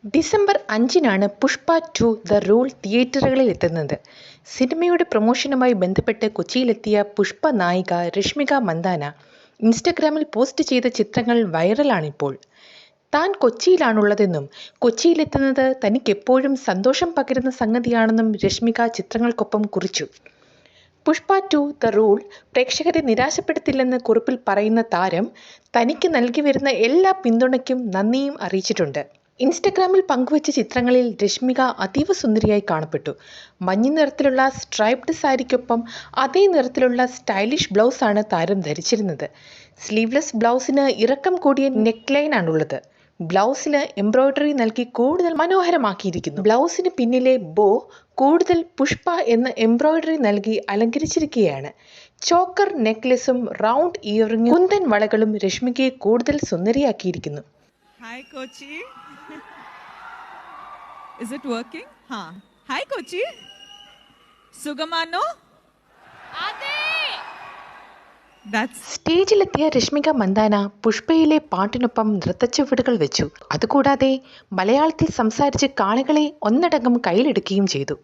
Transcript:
December 5-നാണ് Pushpa 2 the rule തിയേറ്ററുകളിൽ എത്തുന്നത്. സിനിമയുടെ പ്രൊമോഷനുമായി ബന്ധപ്പെട്ട് കൊച്ചിയിലെത്തിയ പുഷ്പ നായിക രശ്മിക മന്ദാന ഇൻസ്റ്റഗ്രാമിൽ പോസ്റ്റ് ചെയ്ത ചിത്രങ്ങൾ വൈറലാണിപ്പോൾ. താൻ കൊച്ചിയിലാണുള്ളതെന്നും കൊച്ചിയിലെത്തുന്നത് തനിക്കെപ്പോഴും സന്തോഷം പകരുന്ന സംഗതിയാണെന്നും രശ്മിക ചിത്രങ്ങൾക്കൊപ്പം കുറിച്ചു. പുഷ്പ 2 ദ റൂൾ പ്രേക്ഷകരെ നിരാശപ്പെടുത്തില്ലെന്ന് കുറിപ്പിൽ പറയുന്ന താരം തനിക്ക് നൽകി വരുന്ന എല്ലാ പിന്തുണയ്ക്കും നന്ദിയും അറിയിച്ചിട്ടുണ്ട്. ഇൻസ്റ്റഗ്രാമിൽ പങ്കുവച്ച ചിത്രങ്ങളിൽ രശ്മിക അതീവ സുന്ദരിയായി കാണപ്പെട്ടു. മഞ്ഞ നിറത്തിലുള്ള സ്ട്രൈപ്ഡ് സാരിക്കൊപ്പം അതേ നിറത്തിലുള്ള സ്റ്റൈലിഷ് ബ്ലൗസാണ് താരം ധരിച്ചിരുന്നത്. സ്ലീവ്ലെസ് ബ്ലൗസിന് ഇറക്കം കൂടിയ നെക്ക് ലൈനാണുള്ളത്. ബ്ലൗസിന് എംബ്രോയിഡറി നൽകി കൂടുതൽ മനോഹരമാക്കിയിരിക്കുന്നു. ബ്ലൗസിന് പിന്നിലെ ബോ കൂടുതൽ പുഷ്പ എന്ന എംബ്രോയിഡറി നൽകി അലങ്കരിച്ചിരിക്കുകയാണ്. ചോക്കർ നെക്ലെസും റൗണ്ട് ഇയറിംഗും കുന്തൻ വളകളും രശ്മികയെ കൂടുതൽ സുന്ദരിയാക്കിയിരിക്കുന്നു. Hi Kochi. Is it working? Ha. Hi Kochi. Sugamano? Ade. സ്റ്റേജിലെത്തിയ Rashmika Mandhana പുഷ്പയിലെ പാട്ടിനൊപ്പം നൃത്തച്ചുവടുകൾ വെച്ചു. അതുകൂടാതെ മലയാളത്തിൽ സംസാരിച്ച് കാണികളെ ഒന്നടങ്കം കയ്യിലെടുക്കുകയും ചെയ്തു.